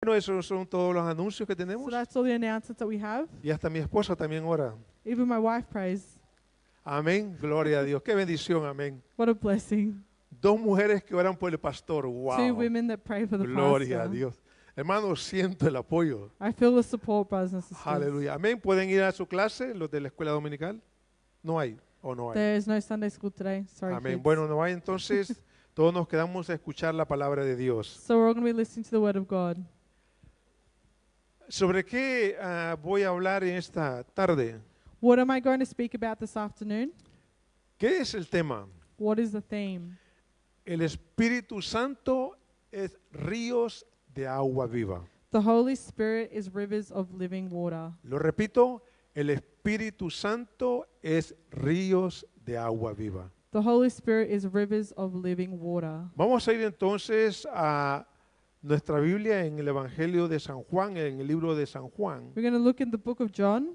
Bueno, esos son todos los anuncios que So tenemos. that's all the announcements that we have. Y hasta mi esposa también ora. Even my wife prays. Amén. Gloria a Dios. Qué bendición. Amén. What a blessing. Dos mujeres que oran por el pastor. Two Wow. women that pray for the Gloria a pastor. Dios. Hermanos, siento el apoyo. I feel the support, brothers and sisters. Aleluya. Amén. ¿Pueden ir a su clase, los de la escuela dominical? No hay. ¿O no hay? There's no Sunday school today. Sorry, Amén. kids. Bueno, no hay. Entonces, todos nos quedamos a escuchar la palabra de Dios. So we're all going to be listening to the word of God. ¿Sobre qué voy a hablar en esta tarde? What am I going to speak about this afternoon? ¿Qué es el tema? What is the theme? El Espíritu Santo es ríos de agua viva. The Holy Spirit is rivers of living water. Lo repito, el Espíritu Santo es ríos de agua viva. The Holy Spirit is rivers of living water. Vamos a ir entonces a nuestra Biblia en el Evangelio de San Juan, en el libro de San Juan, We're going to look in the book of John.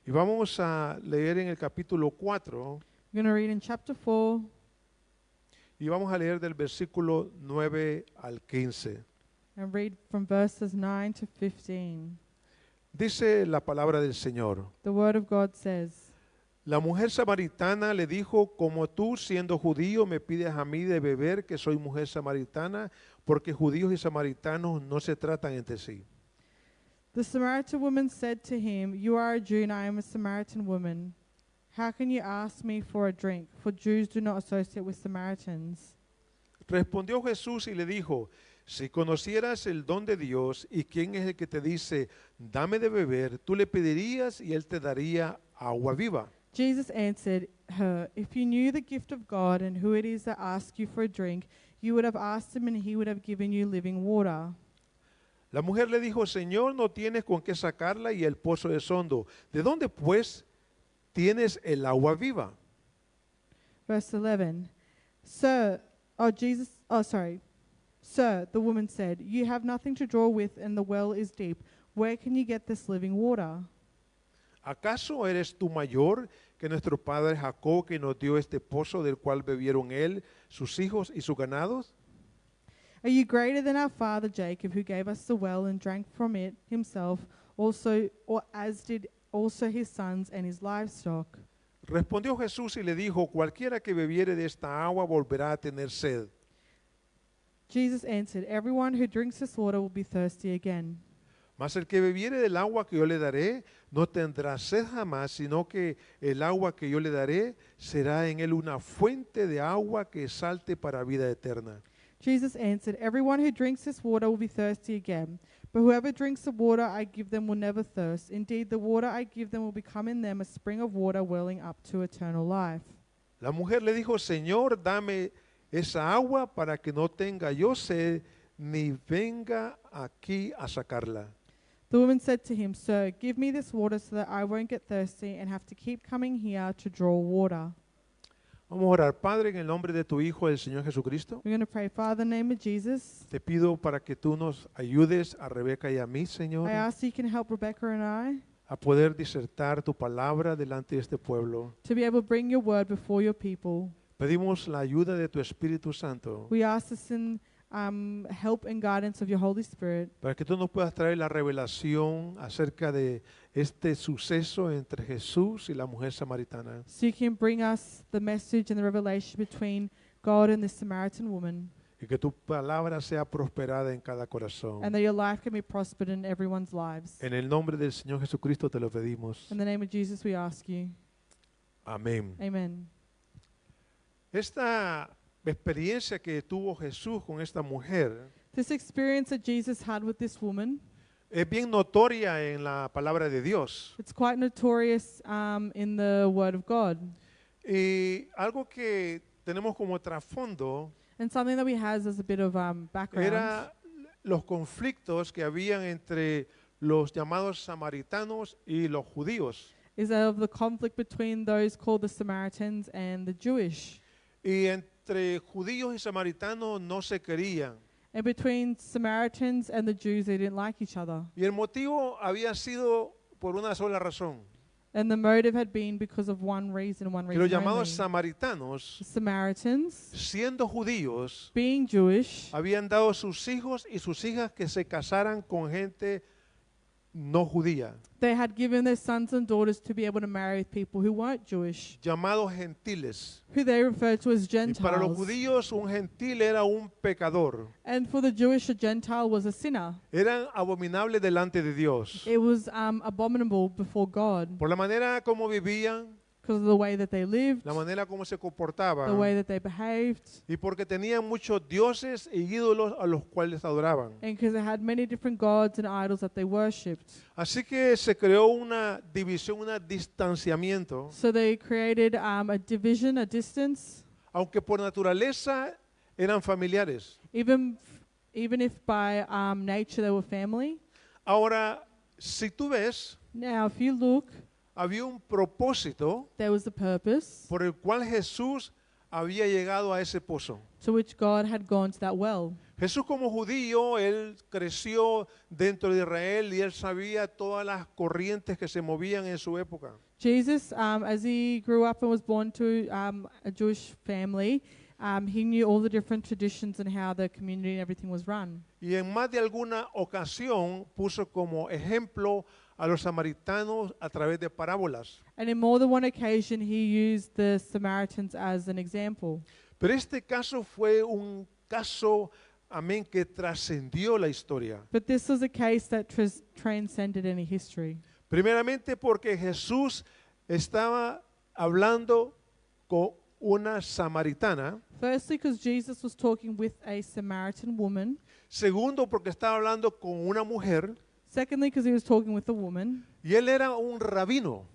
y vamos a leer en el capítulo 4 We're going to read in chapter 4 y vamos a leer del versículo 9 al 15. and read from verses 9 to 15. Dice la palabra del Señor. The word of God says, La mujer samaritana le dijo, como tú siendo judío me pides a mí de beber, que soy mujer samaritana, porque judíos y samaritanos no se tratan entre sí. The Samaritan woman said to him, You are a Jew and I am a Samaritan woman. How can you ask me for a drink? For Jews do not associate with Samaritans. Respondió Jesús y le dijo, si conocieras el don de Dios y quién es el que te dice, dame de beber, tú le pedirías y él te daría agua viva. Jesus answered her, If you knew the gift of God and who it is that asks you for a drink, you would have asked him and he would have given you living water. La mujer le dijo, Señor, no tienes con qué sacarla y el pozo es hondo. ¿De dónde pues tienes el agua viva? Verse 11. Sir, the woman said, You have nothing to draw with and the well is deep. Where can you get this living water? ¿Acaso eres tú mayor que nuestro padre Jacob, que nos dio este pozo del cual bebieron él, sus hijos y sus ganados? Are you greater than our father Jacob, who gave us the well and drank from it himself, as did also his sons and his livestock? Respondió Jesús y le dijo, cualquiera que bebiere de esta agua volverá a tener sed. Jesus answered, Everyone who drinks this water will be thirsty again. Mas el que bebiere del agua que yo le daré, no tendrá sed jamás, sino que el agua que yo le daré será en él una fuente de agua que salte para vida eterna. Jesus answered, Everyone who drinks this water will be thirsty again. But whoever drinks the water I give them will never thirst. Indeed, the water I give them will become in them a spring of water welling up to eternal life. La mujer le dijo, Señor, dame esa agua para que no tenga yo sed, ni venga aquí a sacarla. The woman said to him, Sir, give me this water so that I won't get thirsty and have to keep coming here to draw water. Vamos a orar, Padre, en el nombre de tu Hijo, el Señor Jesucristo. We're going to pray, Father, in the name of Jesus. Te pido para que tú nos ayudes a Rebeca y a mí, Señor, I ask you can help Rebecca and I a poder disertar tu palabra delante de este pueblo. to be able to bring your word before your people. Pedimos la ayuda de tu Espíritu Santo We ask this in help and guidance of your Holy Spirit, para que tú nos puedas traer la revelación acerca de este suceso entre Jesús y la mujer samaritana. so you can bring us the message and the revelation between God and the Samaritan woman, Y que tu palabra sea prosperada en cada corazón. and that your life can be prospered in everyone's lives. En el nombre del Señor Jesucristo te lo pedimos. In the name of Jesus, we ask you. Amén. Amen. Esta experiencia que tuvo Jesús con esta mujer This experience that Jesus had with this woman, es bien notoria en la palabra de Dios. it's quite notorious in the Word of God. Y algo que tenemos como trasfondo And something that we has as a bit of background era los conflictos que habían entre los llamados samaritanos y los judíos. is of the conflict between those called the Samaritans and the Jewish. Y entre judíos y samaritanos no se querían. And between Samaritans and the Jews, they didn't like each other. Y el motivo había sido por una sola razón. And the motive had been because of one reason que los only. llamados samaritanos, The Samaritans, siendo judíos, being Jewish, habían dado sus hijos y sus hijas que se casaran con gente no judía, they had given their sons and daughters to be able to marry with people who weren't Jewish, llamados gentiles. who they referred to as Y para los Gentiles. judíos un gentil era un pecador. And for the Jewish, a Gentile was a sinner. Eran abominables delante de Dios. It was abominable before God Por la manera como vivían, because of the way that they lived, la manera como se the way comportaban, that they behaved, y porque tenían muchos dioses e ídolos a los cuales adoraban. and because they had many different gods and idols that they worshipped. Así que se creó una división, un distanciamiento, So they created a division, a distance, aunque por naturaleza eran familiares. even if by nature they were family. Ahora, si tú ves, Now, if you look, había un propósito there was the purpose por el cual Jesús había llegado a ese pozo. to which God had gone to that well. Jesús como judío, él creció dentro de Israel y él sabía todas las corrientes que se movían en su época. Jesus, as he grew up and was born to a Jewish family, he knew all the different traditions and how the community and everything was run. Y en más de alguna ocasión puso como ejemplo a los samaritanos a través de parábolas. And in more than one occasion, he used the Samaritans as an example. Pero este caso fue un caso, amén, que trascendió la historia. But this was a case that transcended any history. Primeramente porque Jesús estaba hablando con una samaritana. Firstly, because Jesus was talking with a Samaritan woman. Segundo, porque estaba hablando con una mujer. Secondly, because he was talking with a woman. Y él era un rabino.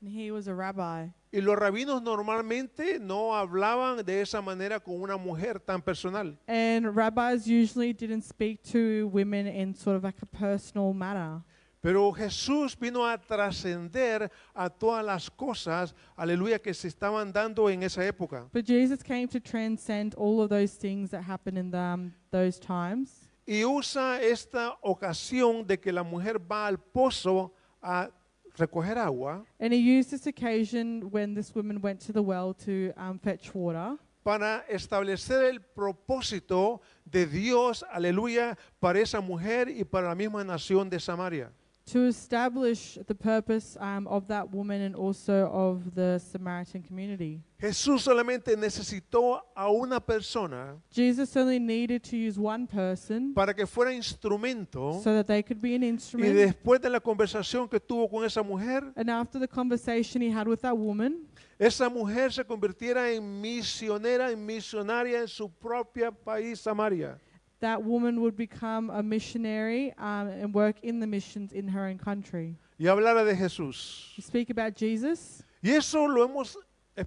And he was a rabbi. Y los rabinos normalmente no hablaban de esa manera con una mujer tan personal. And rabbis usually didn't speak to women in sort of like a personal manner. Pero Jesús vino a trascender a todas las cosas, aleluya, que se estaban dando en esa época. But Jesus came to transcend all of those things that happened in those times. Y usa esta ocasión de que la mujer va al pozo a recoger agua And he used this occasion when this woman went to the well to fetch water para establecer el propósito de Dios, aleluya, para esa mujer y para la misma nación de Samaria. to establish the purpose of that woman and also of the Samaritan community. Jesús solamente necesitó a una persona Jesus only needed to use one person para que fuera instrumento, so that they could be an y instrument. después de la conversación que tuvo con esa mujer, And after the conversation he had with that woman, esa mujer se convirtiera en misionera, en misionaria en su propio país, Samaria. that woman would become a missionary and work in the missions in her own country. Y hablara de Jesús. We speak about Jesus, Y eso lo hemos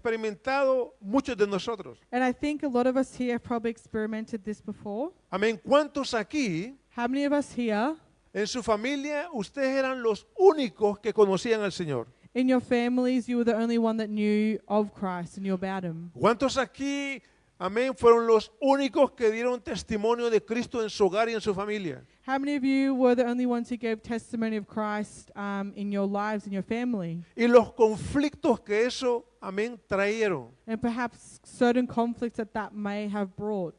experimentado muchos de nosotros. and I think a lot of us here have probably experimented this before. Amén. ¿Cuántos aquí, How many of us here, en su familia, ustedes eran los únicos que conocían al Señor? in your families, you were the only one that knew of Christ and knew about him? ¿Cuántos aquí, amén, fueron los únicos que dieron testimonio de Cristo en su hogar y en su familia? How many of you were the only ones who gave testimony of Christ in your lives, in your family? Y los conflictos que eso, amén, trajeron. And perhaps certain conflicts that may have brought.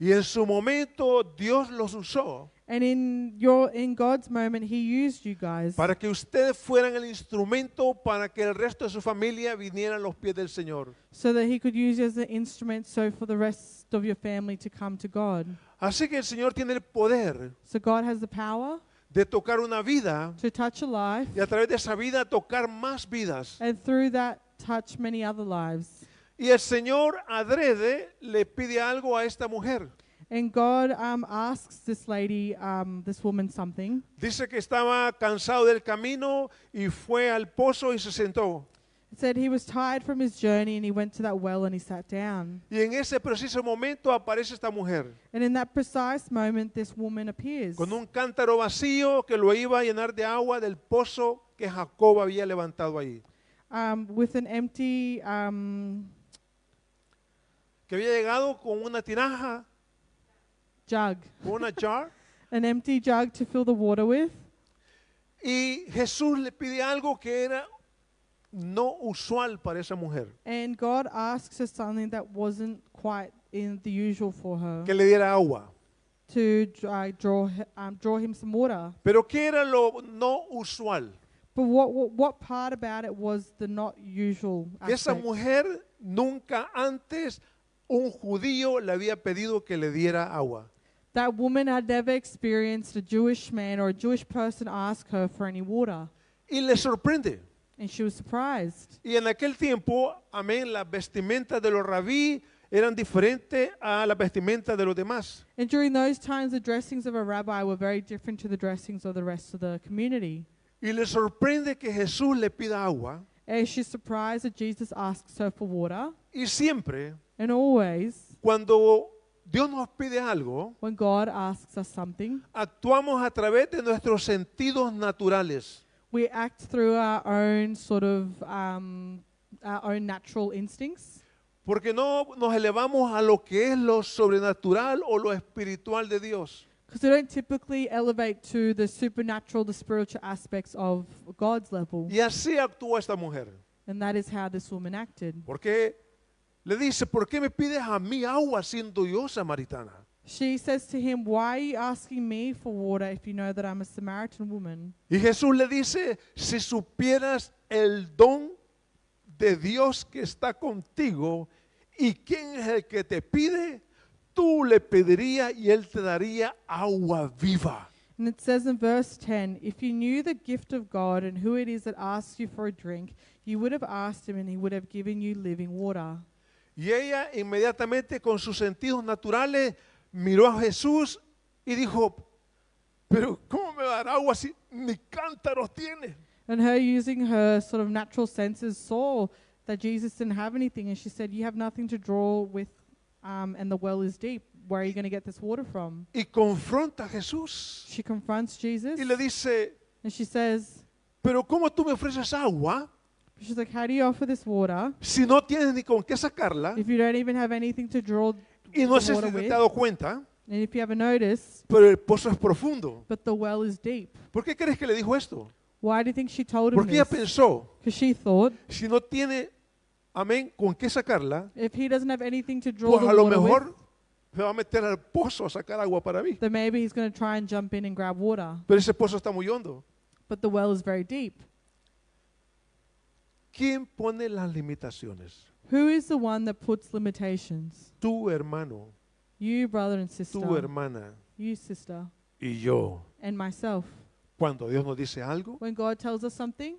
Y en su momento Dios los usó And in God's moment, he used you guys para que ustedes fueran el instrumento para que el resto de su familia viniera a los pies del Señor. so that he could use you as an instrument so for the rest of your family to come to God. Así que el Señor tiene el poder So God has the power de tocar una vida to touch a life y a través de esa vida tocar más vidas. and through that touch many other lives. Y el Señor adrede le pide algo a esta mujer. And God asks this lady, this woman something. Dice que estaba cansado del camino y fue al pozo y se sentó. It said he was tired from his journey and he went to that well and he sat down. Y en ese preciso momento aparece esta mujer And in that precise moment, this woman appears con un cántaro vacío que lo iba a llenar de agua del pozo que Jacob había levantado ahí. with an empty Que había llegado con una tinaja, jug, con una jar. an empty jug to fill the water with. Y Jesús le pide algo que era no usual para esa mujer, And God asks her something that wasn't quite in the usual for her, que le diera agua. to draw him some water. Pero ¿qué era lo no usual? But what part about it was the not usual Que esa aspect? mujer nunca antes un judío le había pedido que le diera agua. That woman had never experienced a Jewish man or a Jewish person ask her for any water. Y le sorprende. And she was surprised. Y en aquel tiempo, amén, las vestimentas de los rabí eran diferentes a las vestimentas de los demás. And during those times, the dressings of a rabbi were very different to the dressings of the rest of the community. Y le sorprende que Jesús le pida agua. And she's surprised that Jesus asks her for water. Y siempre, And always, cuando Dios nos pide algo, when God asks us something, actuamos a través de nuestros sentidos naturales. we act through our own our own natural instincts. Porque no nos elevamos a lo que es lo sobrenatural o lo espiritual de Dios. Because we don't typically elevate to the supernatural, the spiritual aspects of God's level. Y así actuó esta mujer. And that is how this woman acted. Porque le dice, ¿por qué me pides a mí agua siendo yo samaritana? She says to him, "Why are you asking me for water if you know that I'm a Samaritan woman?" Y Jesús le dice, si supieras el don de Dios que está contigo y quién es el que te pide, tú le pedirías y él te daría agua viva. And it says in verse 10, "If you knew the gift of God and who it is that asks you for a drink, you would have asked him and he would have given you living water." Y ella inmediatamente con sus sentidos naturales miró a Jesús y dijo, pero ¿cómo me va a dar agua si ni cántaros tiene? And her using her sort of natural senses saw that Jesus didn't have anything, and she said, "You have nothing to draw with, and the well is deep. Where are you going to get this water from?" Y confronta a Jesús She confronts Jesus, y le dice, and she says, pero ¿cómo tú me ofreces agua she's like, "How do you offer this water si no tienes ni con qué sacarla? if you don't even have anything to draw Y no the sé si water te has with? dado cuenta, And if you haven't noticed, pero el pozo es profundo. but the well is deep." ¿Por qué crees que le dijo esto? Why do you think she told him Porque ella this? pensó, Because she thought, si no tiene, amén, con qué sacarla, if he doesn't have anything to draw pues the a lo water with, mejor se va a meter al pozo a sacar agua para mí. then maybe he's going to try and jump in and grab water. Pero ese pozo está muy hondo. But the well is very deep. ¿Quién pone las limitaciones? Who is the one that puts limitations? Tu hermano, You, brother and sister. tu hermana You, sister. y yo. And myself. Cuando Dios nos dice algo, When God tells us something,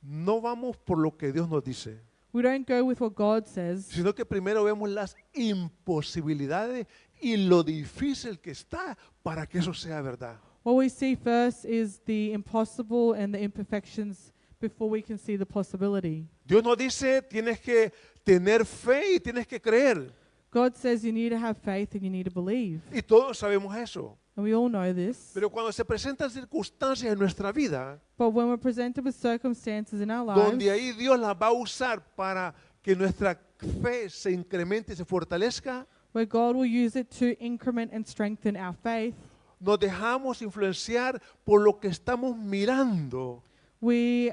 no vamos por lo que Dios nos dice, we don't go with what God says, sino que primero vemos las imposibilidades y lo difícil que está para que eso sea verdad. what we see first is the impossible and the imperfections before we can see the possibility. Dios nos dice, tienes que tener fe y tienes que creer. God says you need to have faith and you need to believe. Y todos sabemos eso. And we all know this. Pero cuando se presentan circunstancias en nuestra vida, But when we're presented with circumstances in our donde lives ahí Dios las va a usar para que nuestra fe se incremente y se fortalezca, where God will use it to increment and strengthen our faith, nos dejamos influenciar por lo que estamos mirando. we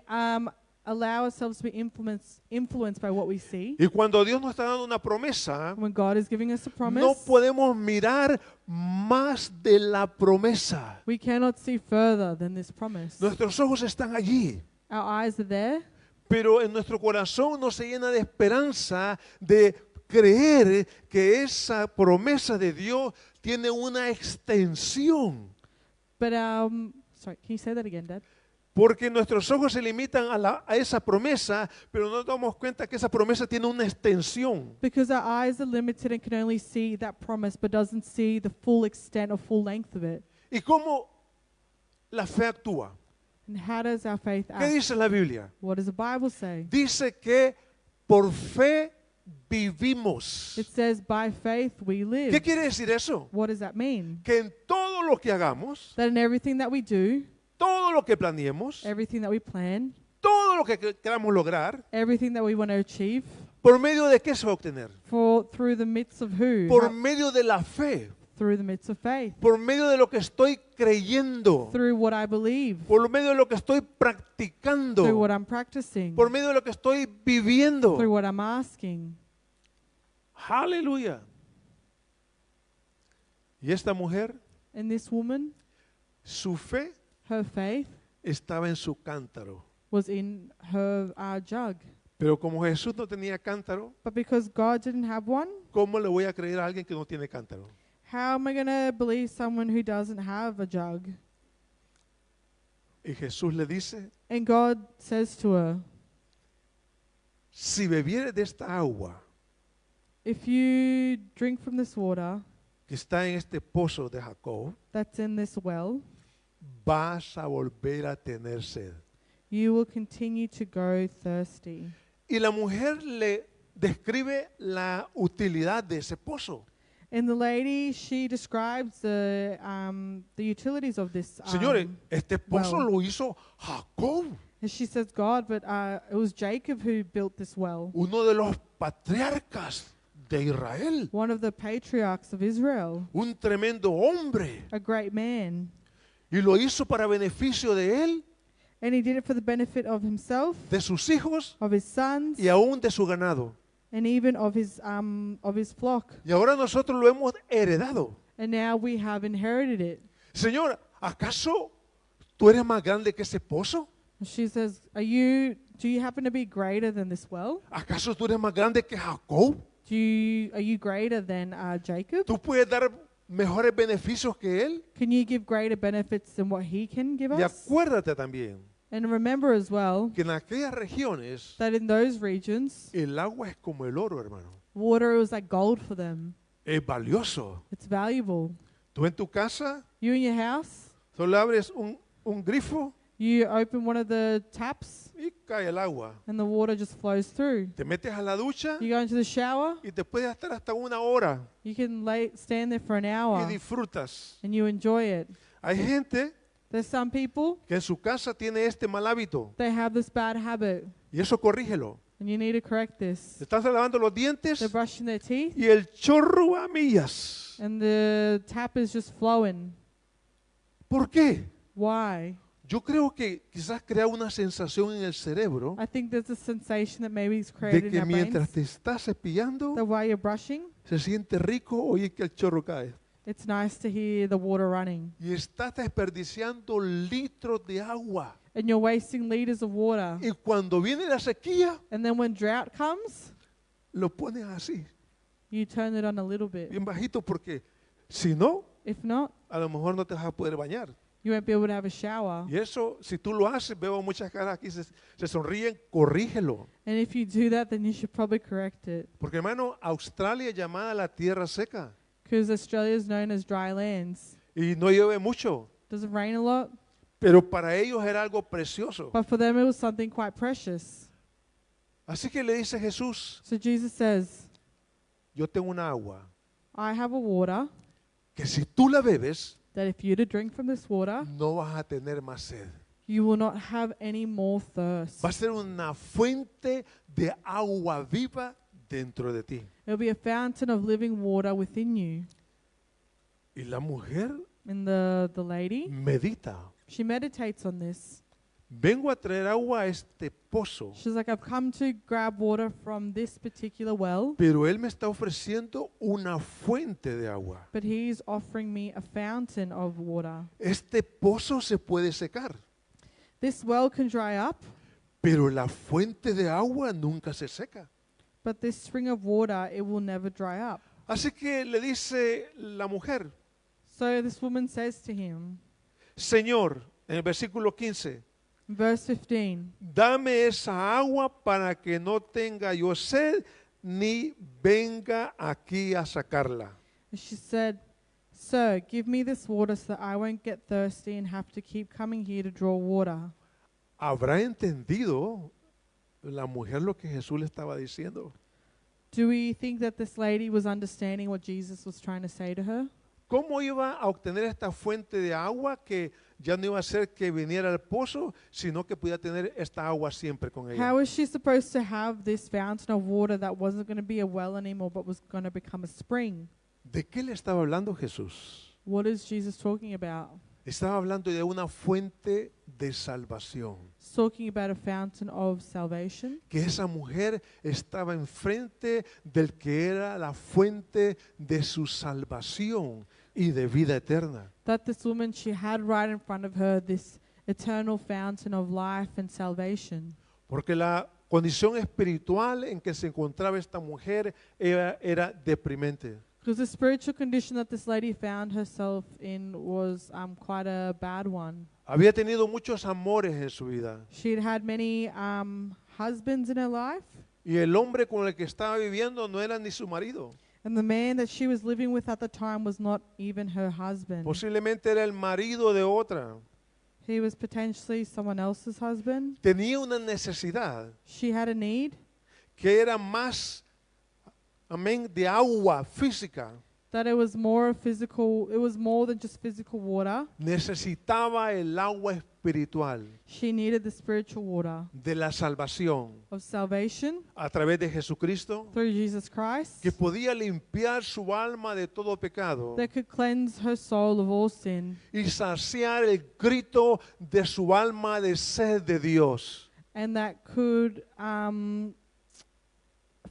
allow ourselves to be influenced by what we see. Y cuando Dios nos está dando una promesa, When God is giving us a promise, no podemos mirar más de la promesa. we cannot see further than this promise. Nuestros ojos están allí, Our eyes are there, pero en nuestro corazón no se llena de esperanza de creer que esa promesa de Dios tiene una extensión. but sorry, can you say that again, Dad? Porque nuestros ojos se limitan a esa promesa, pero no nos damos cuenta que esa promesa tiene una extensión. Because our eyes are limited and can only see that promise, but doesn't see the full extent or full length of it. ¿Y cómo la fe actúa? And how does our faith ¿Qué act? dice la Biblia? What does the Bible say? Dice que por fe vivimos. It says, by faith we live. ¿Qué quiere decir eso? What does that mean? Que en todo lo que hagamos, That in everything that we do, todo lo que planeemos, everything that we plan, todo lo que queramos lograr, everything that we want to achieve, ¿por medio de qué se va a obtener? through the midst of who? Por medio de la fe. Through the midst of faith. por medio de lo que estoy creyendo, Through what I believe. por medio de lo que estoy Through practicando, what I'm practicing. por medio de lo que estoy Through viviendo. what I'm asking. Aleluya. Y esta mujer, And this woman, su fe her faith estaba en su cántaro. was in her jug. Pero como Jesús no tenía cántaro, But because God didn't have one, ¿cómo le voy a creer a alguien que no tiene cántaro? how am I going to believe someone who doesn't have a jug? Y Jesús le dice, And God says to her, si bebieres de esta agua if you drink from this water que está en este pozo de Jacob, that's in this well, vas a volver a tener sed. you will continue to go thirsty. Y la mujer le describe la utilidad de ese pozo. And the lady, she describes the utilities of this. Señores, este pozo well. lo hizo Jacob, And she says, God, but it was Jacob who built this well, uno de los patriarcas de Israel, one of the patriarchs of Israel, un tremendo hombre. a great man. Y lo hizo para beneficio de él, And he did it for the benefit of himself, de sus hijos of his sons, y aún de su ganado. and even of his flock. Y ahora nosotros lo hemos heredado. And now we have inherited it. Señor, ¿acaso tú eres más grande que ese pozo? And she says, do you happen to be greater than this well? ¿Acaso tú eres más grande que Jacob? Are you greater than Jacob? ¿Tú puedes dar mejores beneficios que él? Can you give greater benefits than what he can give Y us? acuérdate también And remember as well que en aquellas regiones that in those regions, el agua es como el oro, hermano. water was like gold for them. Es valioso. It's valuable. Tú en tu casa You in your house, solo abres un grifo you open one of the taps y cae el agua. and the water just flows through. Te metes a la ducha You go into the shower, y te puedes estar hasta una hora you can stand there for an y hour disfrutas. and you enjoy it. Hay gente There's some people, que en su casa tiene este mal hábito they have this bad habit, y eso corrígelo. and you need to correct this. Te estás lavando los dientes They're brushing their teeth y el chorro va a millas. and the tap is just flowing. ¿Por qué? Why? Yo creo que quizás crea una sensación en el cerebro I think there's a sensation that maybe is de created in que our mientras brains te estás cepillando that while you're brushing, se siente rico oír que el chorro cae. it's nice to hear the water running. Y estás desperdiciando litros de agua. And you're wasting liters of water. Y cuando viene la sequía, And then when drought comes, lo pones así, you turn it on a little bit. bien bajito, porque si no, If not, a lo mejor no te vas a poder bañar. you won't be able to have a shower. Y eso, si tú lo haces, veo muchas caras aquí se sonríen, corrígelo. And if you do that, then you should probably correct it. Porque hermano, Australia es llamada la tierra seca Because Australia is known as dry lands. y no llueve mucho, Doesn't rain a lot, pero para ellos era algo precioso. but for them it was something quite precious. Así que le dice Jesús, So Jesus says, yo tengo una agua I have a water que si tú la bebes, that if you to drink from this water, no vas a tener más sed. you will not have any more thirst. Va a ser una fuente de agua viva dentro de ti. It'll be a fountain of living water within you. Y la mujer And the lady, medita. she meditates on this. Vengo a traer agua a este pozo, She's like, I've come to grab water from this particular well, pero él me está ofreciendo una fuente de agua. but he's offering me a fountain of water. Este pozo se puede secar, This well can dry up, pero la fuente de agua nunca se seca. but this spring of water, it will never dry up. Así que le dice la mujer, So this woman says to him, Señor, en el versículo 15, verse 15, dame esa agua para que no tenga yo sed ni venga aquí a sacarla. and she said, Sir, give me this water so that I won't get thirsty and have to keep coming here to draw water. ¿Habrá entendido la mujer lo que Jesús le estaba diciendo? Do we think that this lady was understanding what Jesus was trying to say to her? ¿Cómo iba a obtener esta fuente de agua que ya no iba a ser que viniera al pozo, sino que pudiera tener esta agua siempre con ella? How was she supposed to have this fountain of water that wasn't going to be a well anymore but was going to become a spring? ¿De qué le estaba hablando Jesús? What is Jesus talking about? Estaba hablando de una fuente de salvación. He's talking about a fountain of salvation. Que esa mujer estaba enfrente del que era la fuente de su salvación y de vida eterna. That this woman, she had right in front of her this eternal fountain of life and salvation. Porque la condición espiritual en que se encontraba esta mujer era deprimente. Because the spiritual condition that this lady found herself in was quite a bad one. Había tenido muchos amores en su vida. She'd had many husbands in her life, Y el hombre con el que estaba viviendo no era ni su marido. and the man that she was living with at the time was not even her husband. Posiblemente era el marido de otra. He was potentially someone else's husband. Tenía una necesidad She had a need que era más, amén, de agua física. that it was more than just physical water. Necesitaba el agua espiritual She needed the spiritual water de la salvación of salvation a través de Jesucristo, through Jesus Christ que podía limpiar su alma de todo pecado that could cleanse her soul of all sin y saciar el grito de su alma de sed de Dios. and that could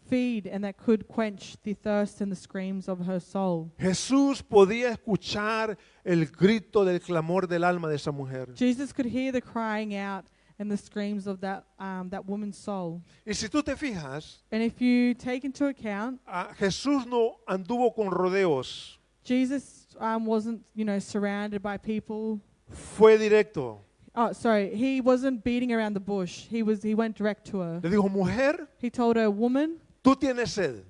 feed and that could quench the thirst and the screams of her soul. Jesús podía escuchar el grito del clamor del alma de esa mujer. Jesus could hear the crying out and the screams of that woman's soul. Y si tú te fijas, And if you take into account, Jesús no anduvo con rodeos, Jesus wasn't, surrounded by people. fue directo. Oh, sorry, he wasn't beating around the bush. He went direct to her. Le dijo, mujer, He told her, "Woman, tú tienes sed.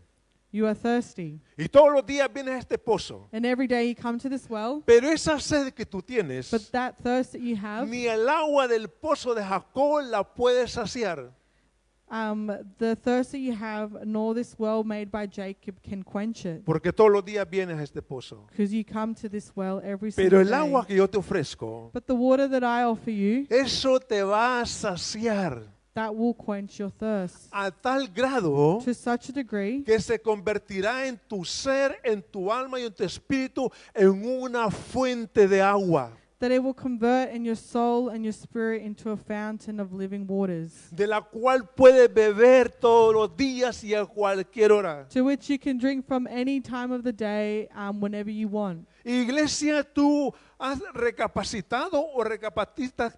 you are thirsty." Y todos los días vienes a este pozo. And every day you come to this well, Pero esa sed que tú tienes, but that thirst that you have, ni el agua del pozo de Jacob la puede saciar. the thirst that you have, nor this well made by Jacob can quench it. Porque todos los días vienes a este pozo. Because you come to this well every Pero single el agua day. que yo te ofrezco, But the water that I offer you, eso te va a saciar that will quench your thirst a tal grado to such a degree que se convertirá en tu ser, en tu alma y en tu espíritu en una fuente de agua, that it will convert in your soul and your spirit into a fountain of living waters, de la cual puedes beber todos los días y a cualquier hora. to which you can drink from any time of the day, whenever you want. Iglesia, tú has recapacitado o recapacitas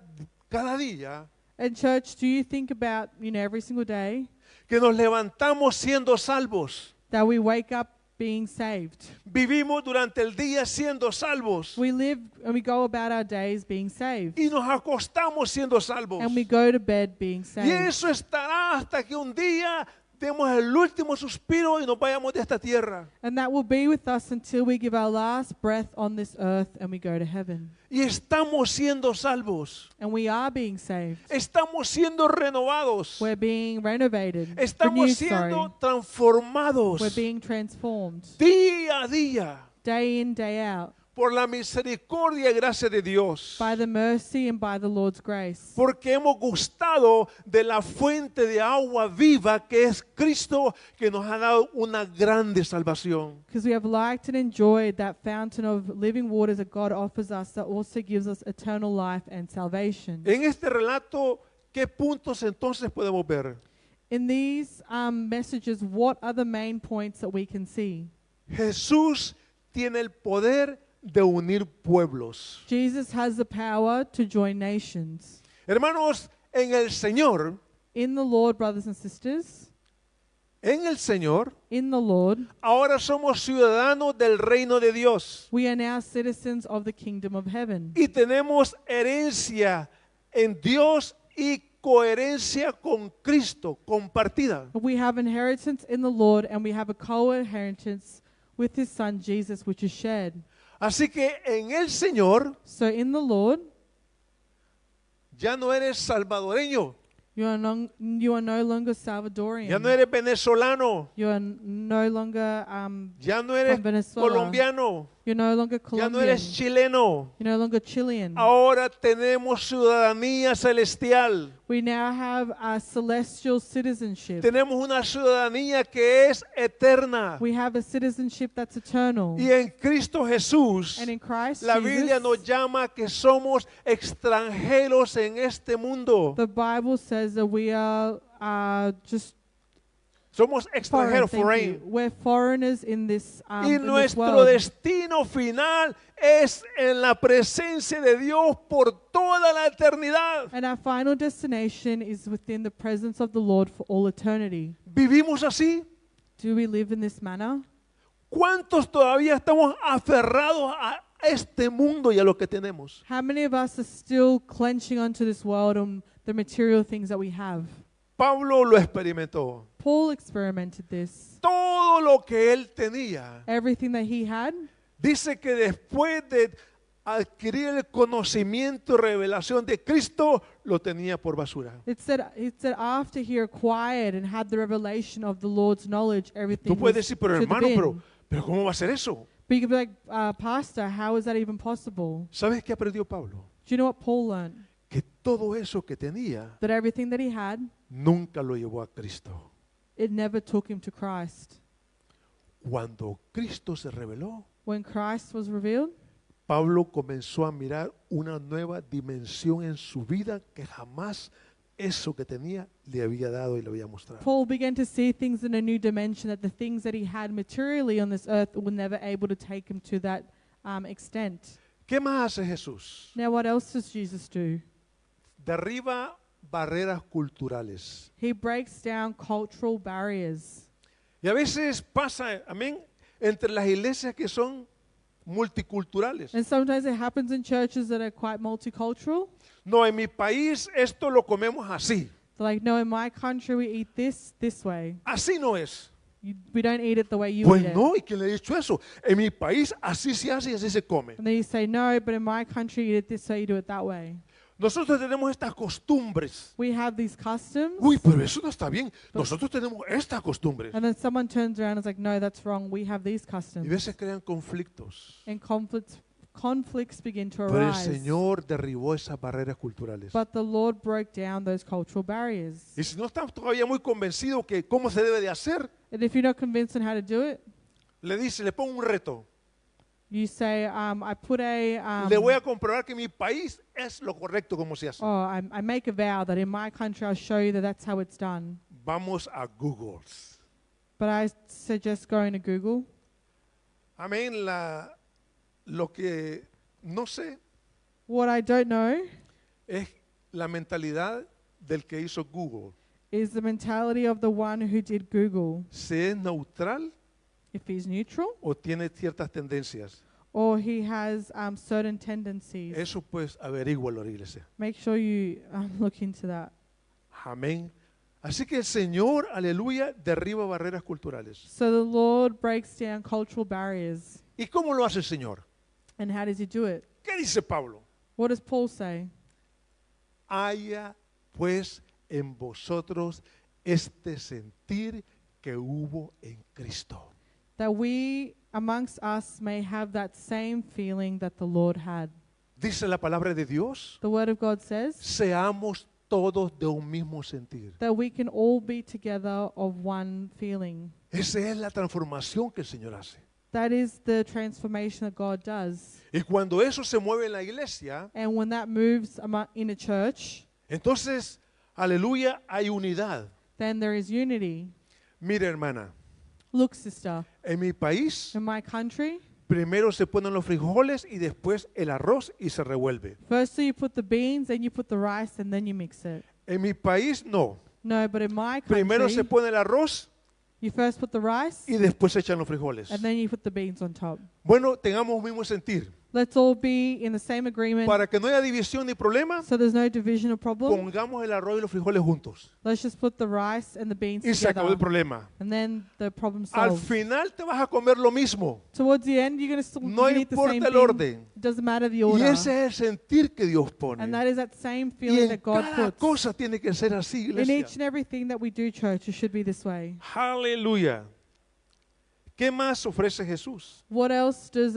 cada día And church, do you think about, every single day que nos levantamos siendo salvos. that we wake up being saved? Vivimos durante el día siendo salvos We live and we go about our days being saved. y nos acostamos siendo salvos. And we go to bed being Y saved. eso estará hasta que un día demos el último suspiro y nos vayamos de esta tierra. And that will be with us until we give our last breath on this earth and we go to heaven. Y estamos siendo salvos. And we are being saved. Estamos siendo renovados. We're being renovated. Estamos Renewed, siendo sorry. transformados We're being transformed día a día day in, day out por la misericordia y gracia de Dios. by the mercy and by the Lord's grace. Porque hemos gustado de la fuente de agua viva que es Cristo, que nos ha dado una grande salvación. Because we have liked and enjoyed that fountain of living waters that God offers us that also gives us eternal life and salvation. En este relato, ¿qué puntos entonces podemos ver? In these messages, what are the main points that we can see? Jesús tiene el poder de unir pueblos. Jesus has the power to join nations. Hermanos, en el Señor, In the Lord, brothers and sisters, en el Señor, in the Lord, ahora somos ciudadanos del reino de Dios we are now citizens of the kingdom of heaven. y tenemos herencia en Dios y coherencia con Cristo compartida. We have inheritance in the Lord and we have a co-inheritance with his son Jesus, which is shared. Así que en el Señor So in the Lord, ya no eres salvadoreño, you are no longer Salvadorian. ya no eres venezolano, You are no longer ya no eres from Venezuela. colombiano, You're no longer Ya no Colombian. eres chileno. You're no longer Chilean. Ahora tenemos ciudadanía celestial. We now have a celestial citizenship. Tenemos una ciudadanía que es eterna. We have a citizenship that's eternal. Y en Cristo Jesús, And in Christ la Biblia nos Jesus, llama que somos extranjeros en este mundo. the Bible says that we are just Somos foreign. extranjeros, Thank foreign. you. We're foreigners in this, Y in this nuestro world. destino final es en la presencia de Dios por toda la eternidad. And our final destination is within the presence of the Lord for all eternity. ¿Vivimos así? Do we live in this manner? ¿Cuántos todavía estamos aferrados a este mundo y a lo que tenemos? How many of us are still clenching onto this world and the material things that we have? Pablo lo experimentó. Paul experimented this. Todo lo que él tenía. Everything that he had, Dice que después de adquirir el conocimiento y revelación de Cristo, lo tenía por basura. it said after he acquired and had the revelation of the Lord's knowledge, everything Tú puedes was decir, pero to the hermano, bin. pero ¿cómo va a ser eso? But you could be like, Pastor, how is that even possible? ¿Sabes qué aprendió Pablo? Do you know what Paul learned? Que todo eso que tenía That everything that he had, nunca lo llevó a Cristo. it never took him to Christ. Cuando Cristo se reveló, When Christ was revealed, Pablo comenzó a mirar una nueva dimensión en su vida que jamás eso que tenía le había dado y le había mostrado. Paul began to see things in a new dimension, that the things that he had materially on this earth were never able to take him to that extent. ¿Qué más hace Jesús? Now, what else does Jesus do? Derriba barreras culturales. He breaks down cultural barriers. Y a veces pasa, amén, entre las iglesias que son multiculturales. And sometimes it happens in churches that are quite multicultural. No, en mi país esto lo comemos así. They're like, no, in my country we eat this way. Así no es. We don't eat it the way you Pues eat it. no, ¿y quién le ha dicho eso? En mi país así se hace y así se come. And then you say, no, but in my country you eat it this way, you do it that way. Nosotros tenemos estas costumbres. We have these customs. Uy, pero eso no está bien. Nosotros tenemos estas costumbres. And then someone turns around and is like, no, that's wrong. We have these Y a customs. veces crean conflictos. And conflicts begin to Pero el arise. Señor derribó esas barreras culturales. But the Lord broke down those cultural barriers. Y si no estás todavía muy convencido que cómo se debe de hacer, And if you're not convinced on how to do it, le pongo un reto. you say, I put a, Le voy a comprobar que mi país es lo correcto como se hace. I make a vow that in my country I'll show you that that's how it's done. Vamos a Google. But I suggest going to Google. Amén. Lo que no sé What I don't know es la mentalidad del que hizo Google. is the mentality of the one who did Google. ¿Se es neutral If he's neutral o tiene ciertas tendencias? or he has certain tendencies. Eso pues averígualo, iglesia. Make sure you look into that. Amén. Así que el Señor, aleluya, derriba barreras culturales. So the Lord breaks down cultural barriers. ¿Y cómo lo hace el Señor? And how does he do it? ¿Qué dice Pablo? What does Paul say? Haya pues en vosotros este sentir que hubo en Cristo. That we amongst us may have that same feeling that the Lord had. Dice la palabra de Dios, The Word of God says seamos todos de un mismo sentir. that we can all be together of one feeling. Esa es la transformación que el Señor hace. That is the transformation that God does. Y cuando eso se mueve en la iglesia, And when that moves in a church, entonces, aleluya, hay unidad. then there is unity. Mire, hermana, Look, sister, en mi país, in my country, primero se ponen los frijoles y después el arroz y se revuelve. first you put the beans, then you put the rice, and then you mix it. En mi país, no. No, but in my Primero se country, pone el arroz you first put the rice, y después se echan los frijoles. and then you put the beans on top. Bueno, tengamos un mismo sentir. Let's all be in the same agreement Para que no haya división ni problema, so there's no division or problem. pongamos el arroz y los frijoles juntos. Let's just put the rice and the beans Y se acabó el together. problema. And then the problem Al solved. final te vas a comer lo mismo. Towards the end, you're going to No eat the same importa el thing. orden. It doesn't matter the Y order. ese es el sentir que Dios And pone. that is that same Y feeling en that God cada puts. cosa tiene que ser así, In iglesia. each and everything that we do, church, it should be this way. Aleluya. ¿Qué más ofrece Jesús? What else does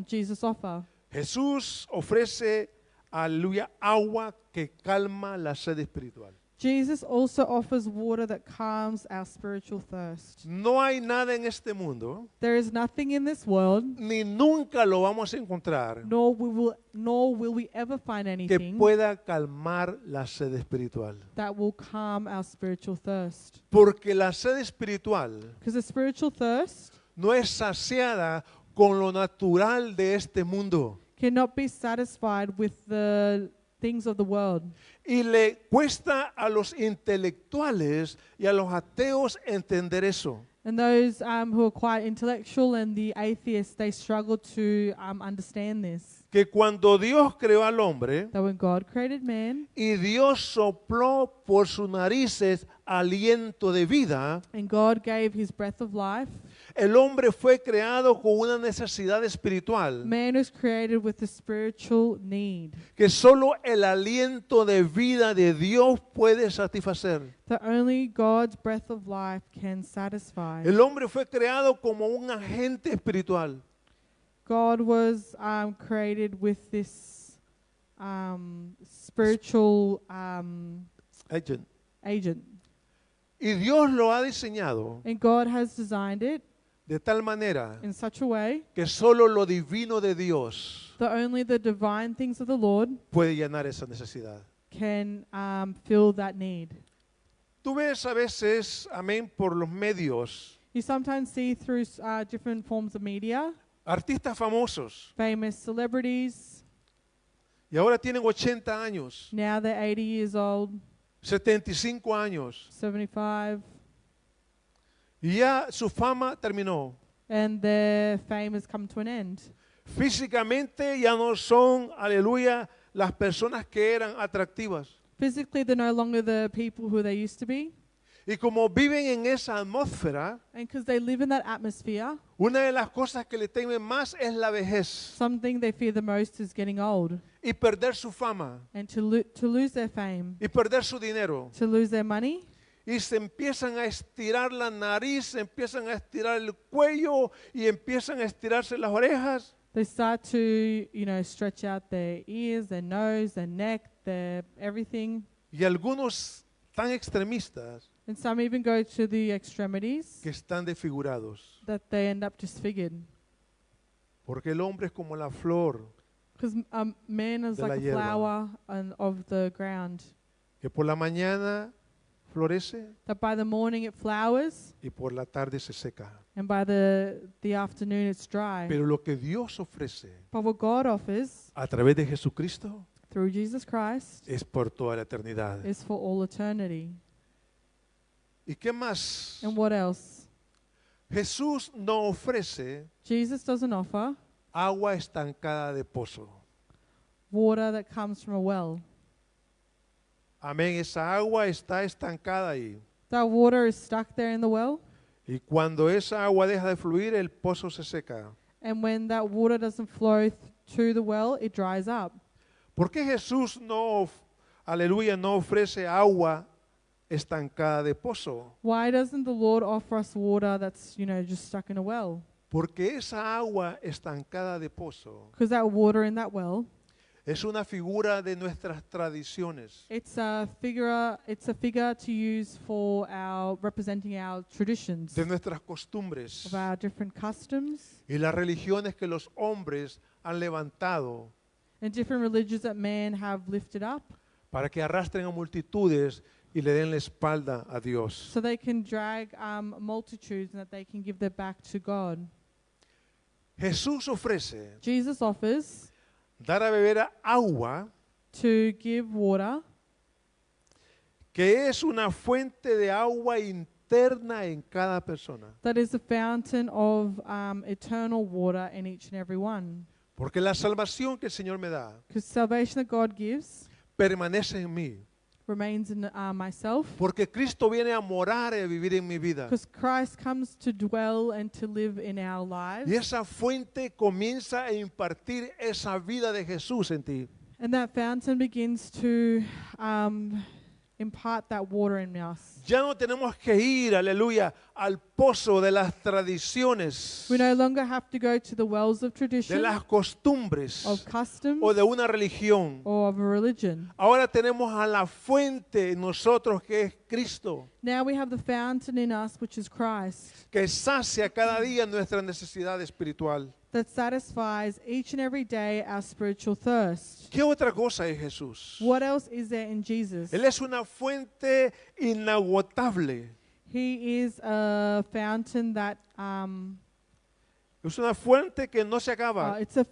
Jesus offer? Jesús ofrece, aleluya, agua que calma la sed espiritual. Jesus also offers water that calms our spiritual thirst. No hay nada en este mundo, There is nothing in this world, ni nunca lo vamos a encontrar, nor will we ever find que anything pueda calmar la sed espiritual. that will calm our spiritual thirst. Porque la sed espiritual Because the spiritual thirst no es saciada con lo natural de este mundo. cannot be satisfied with the things of the world. Y le cuesta a los intelectuales y a los ateos entender eso. And those who are quite intellectual and the atheists, they struggle to understand this. Que cuando Dios creó al hombre That when God created man y Dios sopló por sus narices aliento de vida, and God gave his breath of life, el hombre fue creado con una necesidad espiritual man was created with a spiritual need que solo el aliento de vida de Dios puede satisfacer. that only God's breath of life can satisfy. El hombre fue creado como un agente espiritual. God was created with this spiritual Agent. agent. Y Dios lo ha diseñado And God has designed it de tal manera in such a way que solo lo divino de Dios that only the divine things of the Lord puede llenar esa necesidad. can fill that need. Tú ves a veces, amén, por los medios, You sometimes see through different forms of media, artistas famosos famous celebrities, y ahora tienen 80 años, now they're 80 years old, 75 años 75, y ya su fama terminó. and their fame has come to an end. Físicamente ya no son, aleluya, las personas que eran atractivas. Physically, they're no longer the people who they used to be. Y como viven en esa atmósfera, And because they live in that atmosphere, una de las cosas que le temen más es la vejez something they fear the most is getting old y perder su fama and to lose their fame, y perder su dinero. to lose their money. Y se empiezan a estirar la nariz, se empiezan a estirar el cuello y empiezan a estirarse las orejas. They start to, stretch out their ears, their nose, their neck, their everything. Y algunos tan extremistas And some even go to the extremities que están desfigurados. that they end up disfigured. Porque el hombre es como la flor Because man is De la like a hierba. flower of the ground. que por la mañana florece That by the morning it flowers, y por la tarde se seca. and by the afternoon it's dry. Pero lo que Dios ofrece But what God offers a través de Jesucristo through Jesus Christ es por toda la eternidad. is for all eternity. ¿Y qué más? And what else? Jesús no ofrece Jesus doesn't offer agua estancada de pozo. water that comes from a well. Amén, esa agua está estancada ahí. That water is stuck there in the well, Y cuando esa agua deja de fluir, el pozo se seca. and when that water doesn't flow to the well, it dries up. ¿Por qué Jesús no, aleluya, no ofrece agua estancada de pozo? Why doesn't the Lord offer us water that's, just stuck in a well? Porque esa agua estancada de pozo Because that water in that well, es una figura de nuestras tradiciones, it's a figure to use for representing our traditions, de nuestras costumbres of our different customs y las religiones que los hombres han levantado and different religions that man have lifted up para que arrastren a multitudes y le den la espalda a Dios. so they can drag multitudes and that they can give their back to God. Jesús ofrece Jesus offers dar a beber agua to give water que es una fuente de agua interna en cada persona. that is a fountain of eternal water in each and every one. Porque la salvación que el Señor me da Because salvation that God gives permanece en mí. remains in myself. Porque Cristo viene a morar y a vivir en mi vida. Because Christ comes to dwell and to live in our lives. Y esa fuente comienza a impartir esa vida de Jesús en ti. And that fountain begins to impart that water in us. Ya no tenemos que ir, aleluya, al pozo de las tradiciones, We no longer have to go to the wells of de tradition, las costumbres of customs, o de una religión. or of a religion. Ahora tenemos a la fuente en nosotros que es Cristo, Now we have the fountain in us, which is Christ, que sacia cada día nuestra necesidad espiritual. that satisfies each and every day our spiritual thirst. ¿Qué otra cosa es Jesús? What else is there in Jesus? Él es una fuente inagotable. He is a fountain that Es una fuente que no se acaba. it's a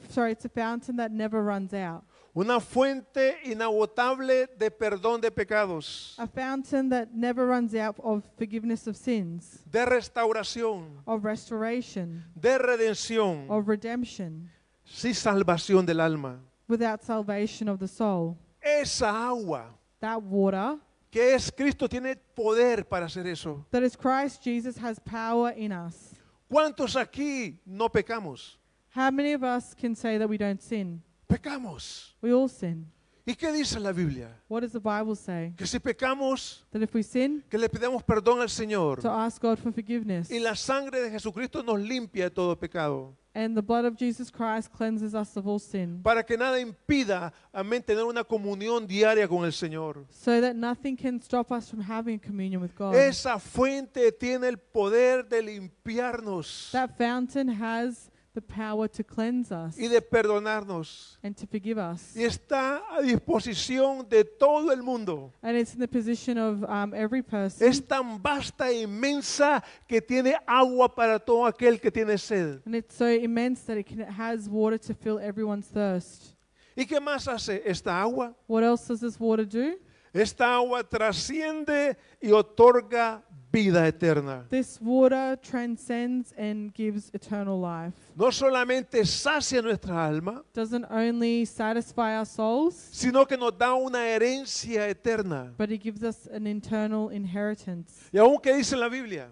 fountain that never runs out. Una fuente inagotable de perdón de pecados, A fountain that never runs out of forgiveness of sins, de restauración, of restoration, de redención, of redemption, sí, salvación del alma. without salvation of the soul. Esa agua That water que es Cristo tiene poder para hacer eso. that is Christ Jesus has power in us. ¿Cuántos aquí no pecamos? How many of us can say that we don't sin? Pecamos. We all sin. ¿Y qué dice la Biblia? What does the Bible say? Que si pecamos, That if we sin, que le pidamos perdón al Señor. to ask God for forgiveness. Y la sangre de Jesucristo nos limpia de todo pecado. And the blood of Jesus Christ cleanses us of all sin. Para que nada impida a mí tener una comunión diaria con el Señor. So that nothing can stop us from having communion with God. Esa fuente tiene el poder de limpiarnos That fountain has the power to cleanse us y de perdonarnos. and to forgive us. Y está a disposición de todo el mundo. And it's in the position of every person. Es tan vasta e inmensa que tiene agua para todo aquel que tiene sed. And it's so immense that it has water to fill everyone's thirst. ¿Y qué más hace esta agua? What else does this water do? Esta agua trasciende y otorga vida eterna. This water transcends and gives eternal life. No solamente sacia nuestra alma, Doesn't only satisfy our souls, sino que nos da una herencia eterna. but it gives us an eternal inheritance. Y aún que dice la Biblia,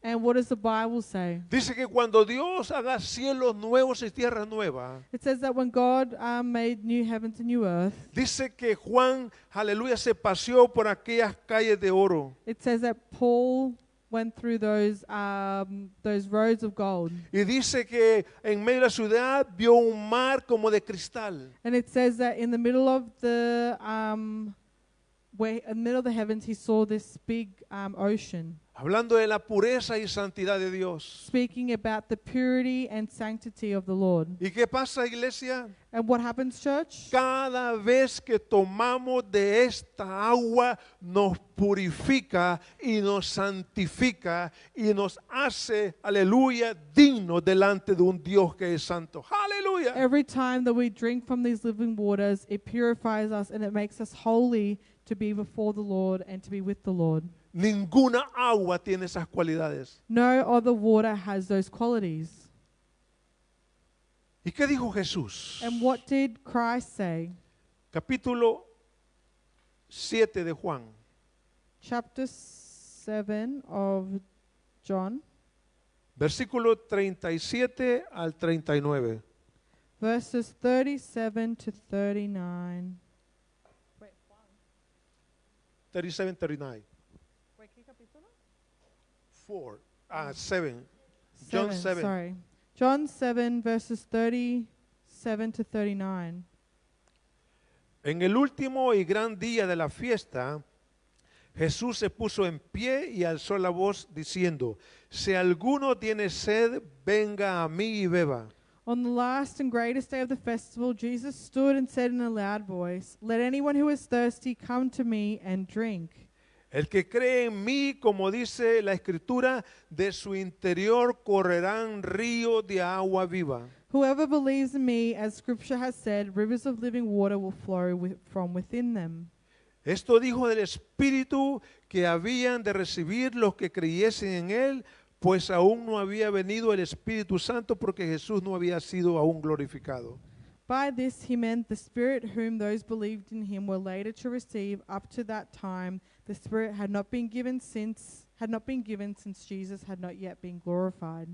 And what does the Bible say? dice que cuando Dios haga cielos nuevos y tierra nueva, It says that when God made new heavens and new earth, dice que Juan, aleluya, se paseó por aquellas calles de oro. it says that Paul went through those roads of gold. Y dice que en medio de la ciudad vio un mar como de cristal. And it says that in the middle of the heavens, he saw this big ocean, Hablando de la pureza y santidad de Dios. speaking about the purity and sanctity of the Lord. ¿Y qué pasa, iglesia? And what happens, church? Cada vez que tomamos de esta agua nos purifica y nos santifica y nos hace, aleluya, dignos delante de un Dios que es santo. Aleluya. Every time that we drink from these living waters, it purifies us and it makes us holy to be before the Lord and to be with the Lord. Ninguna agua tiene esas cualidades. No other water has those qualities. ¿Y qué dijo Jesús? And what did Christ say? Capítulo 7 de Juan. Chapter 7 of John, Versículo 37 al 39. verses 37 to 39. 37, 39. 7. John 7. Sorry. John 7, verses 37 to 39. En el último y gran día de la fiesta, Jesús se puso en pie y alzó la voz diciendo, si alguno tiene sed, venga a mí y beba. On the last and greatest day of the festival, Jesus stood and said in a loud voice, "Let anyone who is thirsty come to me and drink. El que cree en mí, como dice la Escritura, de su interior correrán ríos de agua viva. Whoever believes in me, as Scripture has said, rivers of living water will flow from within them." Esto dijo del Espíritu que habían de recibir los que creyesen en Él, pues aún no había venido el Espíritu Santo porque Jesús no había sido aún glorificado. By this he meant the Spirit whom those believed in him were later to receive. Up to that time, the Spirit had not been given since Jesus had not yet been glorified.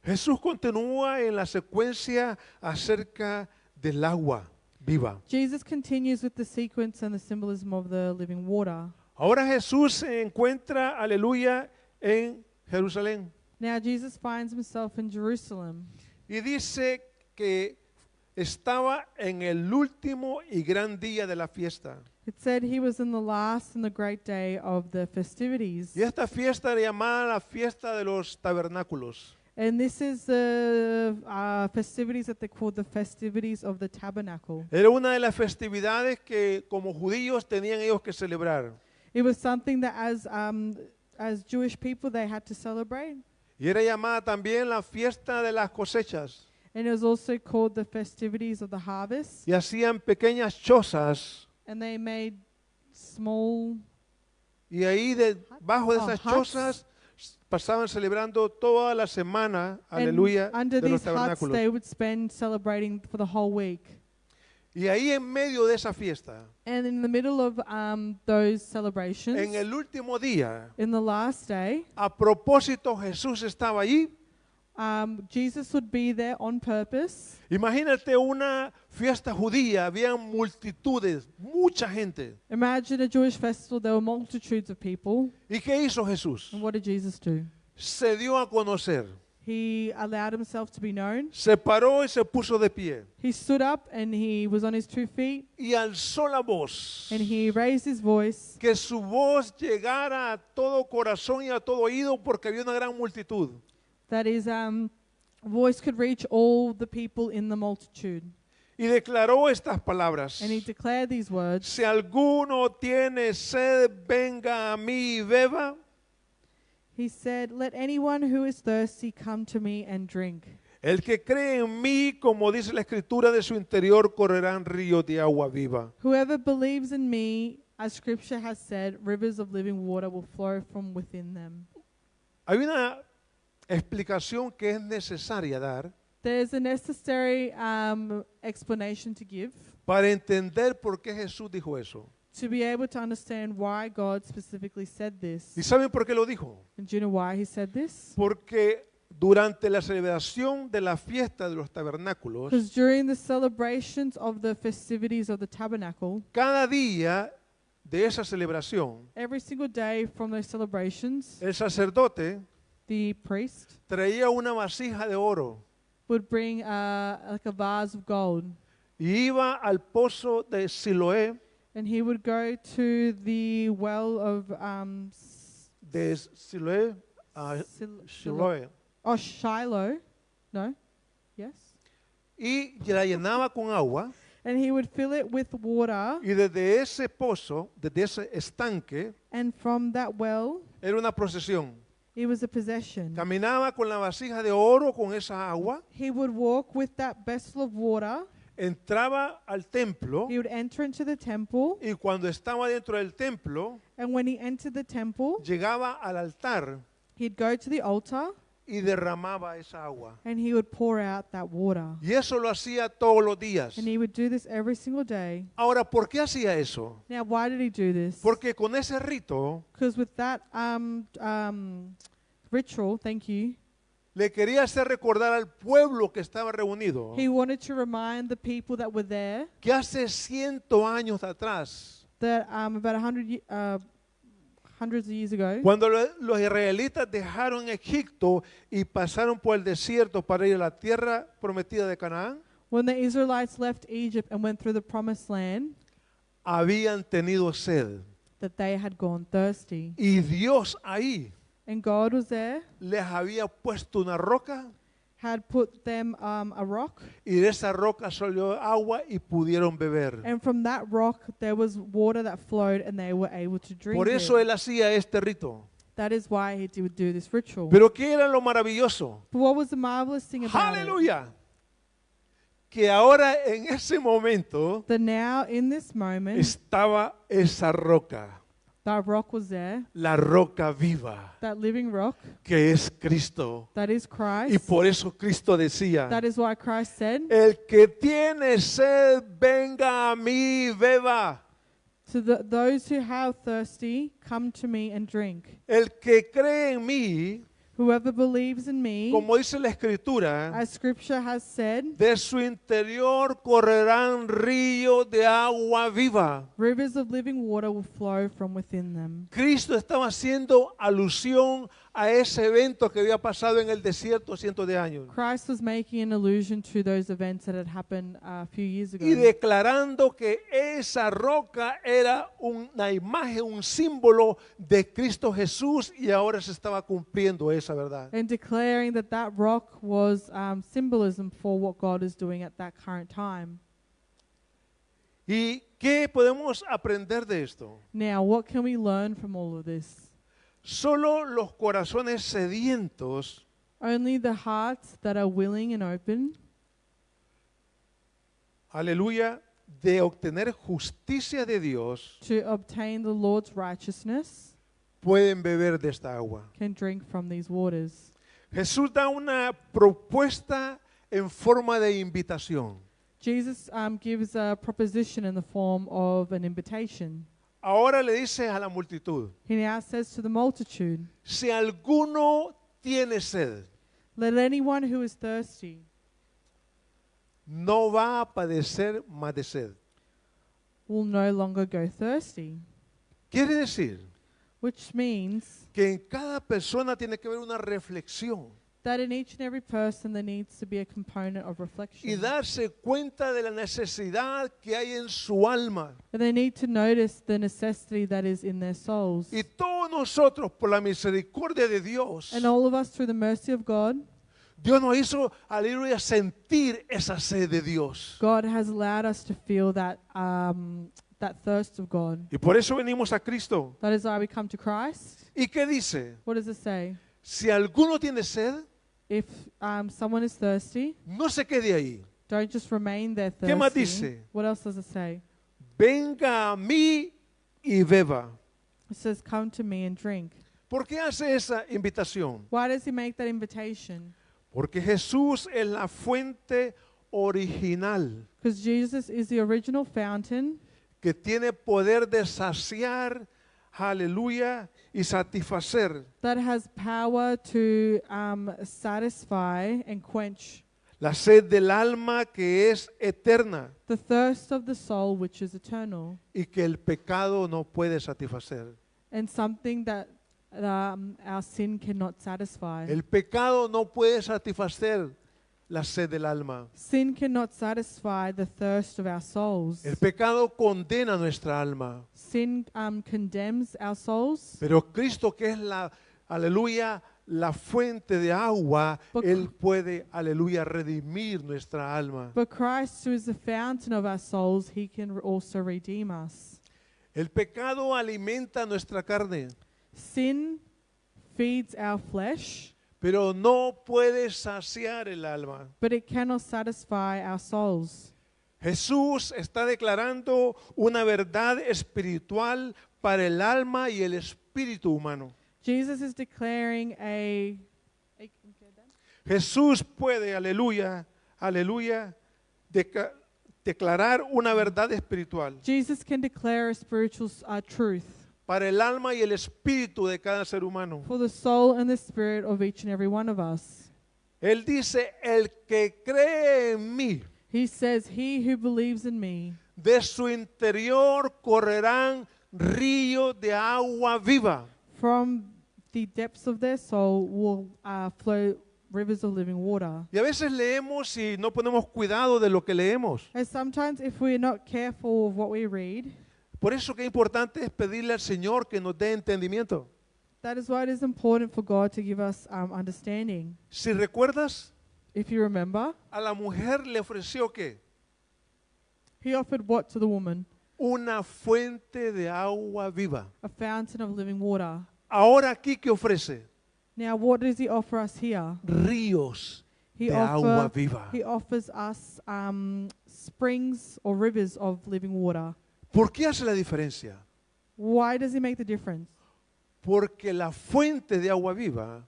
Jesús continúa en la secuencia acerca del agua. viva. Jesus continues with the sequence and the symbolism of the living water. Ahora Jesús se encuentra, aleluya, en Jerusalén. Now Jesus finds himself in Jerusalem, Y dice que estaba en el último y gran día de la fiesta. it said he was in the last and the great day of the festivities. Y esta fiesta era llamada la fiesta de los tabernáculos. And this is the festivities that they called the festivities of the tabernacle. Era una de las festividades que como judíos tenían ellos que celebrar. It was something that as Jewish people they had to celebrate. Y era llamada también la fiesta de las cosechas. And it was also called the festivities of the harvest. Y hacían pequeñas chozas. And they made small Y ahí debajo de Oh, esas huts. chozas pasaban celebrando toda la semana, and aleluya, under de los these huts tabernáculos. they would spend celebrating for the whole week. Y ahí en medio de esa fiesta, And in the middle of those celebrations, en el último día, in the last day, a propósito Jesús estaba allí. Jesus would be there on purpose. Imagínate una fiesta judía, había multitudes, mucha gente. Imagine a Jewish festival, there were multitudes of people. ¿Y qué hizo Jesús? And what did Jesus do? Se dio a conocer, He allowed himself to be known. se paró y se puso de pie He stood up and he was on his 2 feet y alzó la voz. and he raised his voice, Que su voz llegara a todo corazón y a todo oído porque había una gran multitud. that his voice could reach all the people in the multitude. Y declaró estas palabras. And he declared these words, Si alguno tiene sed, venga a mí y beba. he said, "Let anyone who is thirsty come to me and drink. El que cree en mí, como dice la escritura, de su interior correrán ríos de agua viva. Whoever believes in me, as scripture has said, rivers of living water will flow from within them." Hay una explicación que es necesaria dar There's a necessary explanation to give para entender por qué Jesús dijo eso. to be able to understand why God specifically said this. ¿Y saben por qué lo dijo? And do you know why he said this? Porque durante la celebración de la fiesta de los tabernáculos, Because during the celebrations of the festivities of the tabernacle, cada día de esa celebración, every single day from those celebrations, el sacerdote the priest traía una vasija de oro would bring like a vase of gold, y iba al pozo de Siloé, and he would go to the well of de Siloé a Siloé, Shiloh, no, yes, y la llenaba con agua, and he would fill it with water, y desde ese pozo, desde ese estanque, and from that well era una procesión. it was a possession. Caminaba con la vasija de oro con esa agua, He would walk with that vessel of water. entraba al templo, He would enter into the temple, y cuando estaba dentro del templo, and when he entered the temple, llegaba al altar he'd go to the altar y derramaba esa agua. and he would pour out that water. Y eso lo hacía todos los días. And he would do this every single day. Ahora, ¿por qué hacía eso? Now, why did he do this? Porque con ese rito Because with that ritual, thank you, le quería hacer recordar al pueblo que estaba reunido he wanted to remind the people that were there que hace 100 años atrás, that about hundreds of years ago, cuando los israelitas dejaron Egipto y pasaron por el desierto para ir a la tierra prometida de Canaán, when the Israelites left Egypt and went through the promised land, habían tenido sed. that they had gone thirsty. Y Dios ahí And God was there, les había puesto una roca had put them a rock, y de esa roca salió agua y pudieron beber. and from that rock there was water that flowed and they were able to drink Por eso it. él hacía este rito. That is why he would do this ritual. Pero ¿qué era lo maravilloso? But what was the marvelous thing about it? Aleluya. Que ahora en ese momento That now in this moment, estaba esa roca, that rock was there, la roca viva, that living rock, que es Cristo. that is Y Christ. por eso Cristo decía, That is why Christ said, el que tiene sed, venga a mí y beba. to those who have thirsty, come to me and drink. El que cree en mí, Whoever believes in me, como dice la Escritura, as Scripture has said, de su interior correrán ríos de agua viva. rivers of living water will flow from within them. Cristo estaba haciendo alusión a ese evento que había pasado en el desierto cientos de años Christ was making an allusion to those events that had happened a few years ago. y declarando que esa roca era una imagen, un símbolo de Cristo Jesús, y ahora se estaba cumpliendo esa verdad. And declaring that that rock was symbolism for what God is doing at that current time. ¿Y qué podemos aprender de esto? Now, what can we learn from all of this? Solo los corazones sedientos Only the hearts that are willing and open, aleluya, de obtener justicia de Dios, to obtain the Lord's righteousness, pueden beber de esta agua. can drink from these waters. Jesús da una propuesta en forma de invitación. Jesus gives a proposition in the form of an invitation. Ahora le dice a la multitud, He now says to the multitude, si alguno tiene sed, let anyone who is thirsty no va a padecer más de sed. will no longer go thirsty. Quiere decir Which means que en cada persona tiene que haber una reflexión that in each and every person there needs to be a component of y reflection. darse cuenta de la necesidad que hay en su alma. And they need to notice the necessity that is in their souls. Y todos nosotros, por la misericordia de Dios, And all of us, through the mercy of God, Dios nos hizo, aleluya, sentir esa sed de Dios. God has allowed us to feel that that thirst of God. Y por eso venimos a Cristo. That is why we come to Christ. ¿Y qué dice? What does it say? Si alguno tiene sed, If someone is thirsty, no se quede ahí. don't just remain there ¿Qué más thirsty. dice? What else does it say? Venga a mí y beba. It says, come to me and drink. ¿Por qué hace esa invitación? Why does he make that invitation? Porque Jesús es la fuente original Because Jesus is the original fountain que tiene poder de saciar, aleluya, y satisfacer that has power to satisfy and quench la sed del alma que es eterna the thirst of the soul, which is eternal, y que el pecado no puede satisfacer. and something that our sin cannot satisfy. El pecado no puede satisfacer la sed del alma. Sin cannot satisfy the thirst of our souls. El pecado condena nuestra alma. Sin condemns our souls, Pero Cristo, que es la, aleluya, la fuente de agua, But- Él puede, aleluya, redimir nuestra alma. but Christ, who is the fountain of our souls, he can also redeem us. El pecado alimenta nuestra carne, Sin feeds our flesh, pero no puede saciar el alma. but it cannot satisfy our souls. Jesús está declarando una verdad espiritual para el alma y el espíritu humano. Jesus is declaring Jesús puede, aleluya, aleluya, declarar una verdad espiritual Jesus can declare a spiritual truth para el alma y el espíritu de cada ser humano. for the soul and the spirit of each and every one of us. Él dice, el que cree en mí, He says, he who believes in me, de su interior correrán ríos de agua viva. from the depths of their soul will flow rivers of living water. Y a veces leemos y no ponemos cuidado de lo que leemos. And sometimes if we're not careful of what we read, Por eso que es importante es pedirle al Señor que nos dé entendimiento. that is why it is important for God to give us understanding. Si recuerdas, If you remember, a la mujer le ofreció ¿qué? he offered what to the woman? Una fuente de agua viva. A fountain of living water. Ahora aquí, ¿qué ofrece? Now what does he offer us here? Ríos He, de agua offer, viva. he offers us springs or rivers of living water. ¿Por qué hace la diferencia? Why does he make the difference? Porque la fuente de agua viva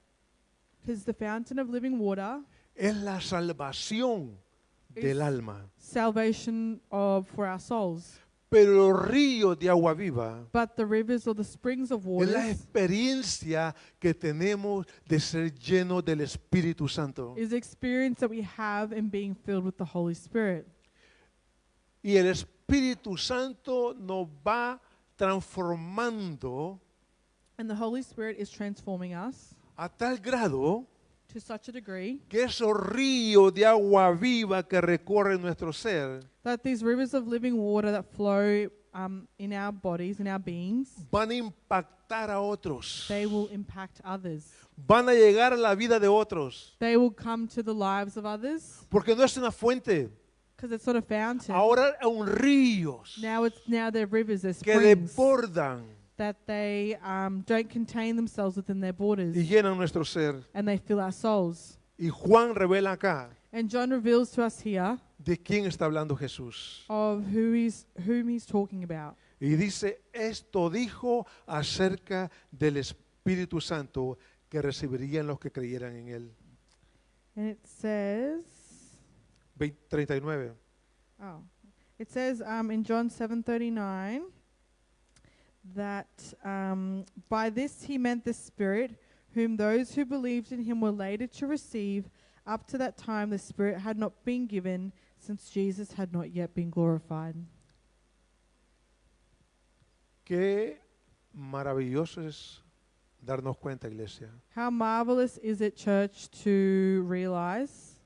Because the fountain of living water, es la salvación del alma. salvation for our souls. Pero el río de agua viva But the rivers or the springs of es la waters experiencia que tenemos de ser llenos del Espíritu Santo. is the experience that we have in being filled with the Holy Spirit. Y el Espíritu Santo nos va transformando And the Holy Spirit is transforming us a tal grado to such a degree que esos ríos de agua viva que recorren nuestro ser that these rivers of living water that flow in our bodies, in our beings, van a impactar a otros, they will impact others. van a llegar a la vida de otros, They will come to the lives of others porque no es una fuente, because it's not a fountain. ahora son ríos Now they're rivers, they're que springs desbordan that they don't contain themselves within their borders, y llenan nuestro ser. and they fill our souls. Y Juan revela acá And John reveals to us here de quién está hablando Jesús. of whom he's talking about. Y dice, esto dijo acerca del Espíritu Santo que recibirían los que creyeran en él. And it says, 39. in John 7:39 that by this he meant the Spirit, whom those who believed in him were later to receive. Up to that time the Spirit had not been given, since Jesus had not yet been glorified. Qué maravilloso es darnos cuenta, iglesia, How marvelous is it, church, to realize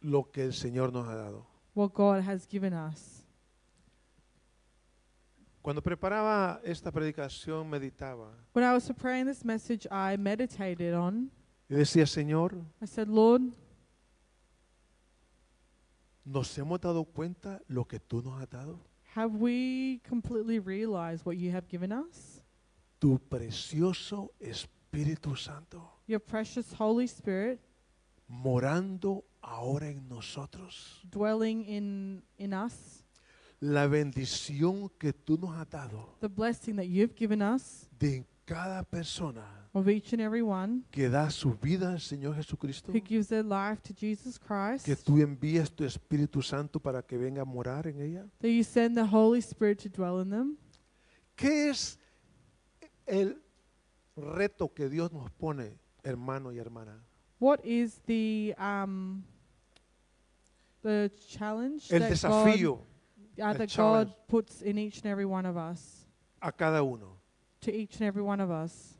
lo que el Señor nos ha dado. what God has given us. Cuando preparaba esta predicación, meditaba When I was preparing this message, I meditated on, y decía, Señor, I said, Lord, ¿nos hemos dado cuenta lo que tú nos has dado? have we completely realized what you have given us? Tu precioso Espíritu Santo, Your precious Holy Spirit morando ahora en nosotros. dwelling in us, La bendición que tú nos has dado the blessing that you've given us de cada persona of each and every one que da su vida al Señor Jesucristo, who gives their life to Jesus Christ, que tú envías tu Espíritu Santo para que venga a morar en ella. that you send the Holy Spirit to dwell in them. ¿Qué es el reto que Dios nos pone, hermano y hermana? What is the challenge El that desafío God, that challenge. God puts in each and every one of us, a cada uno. to each and every one of us?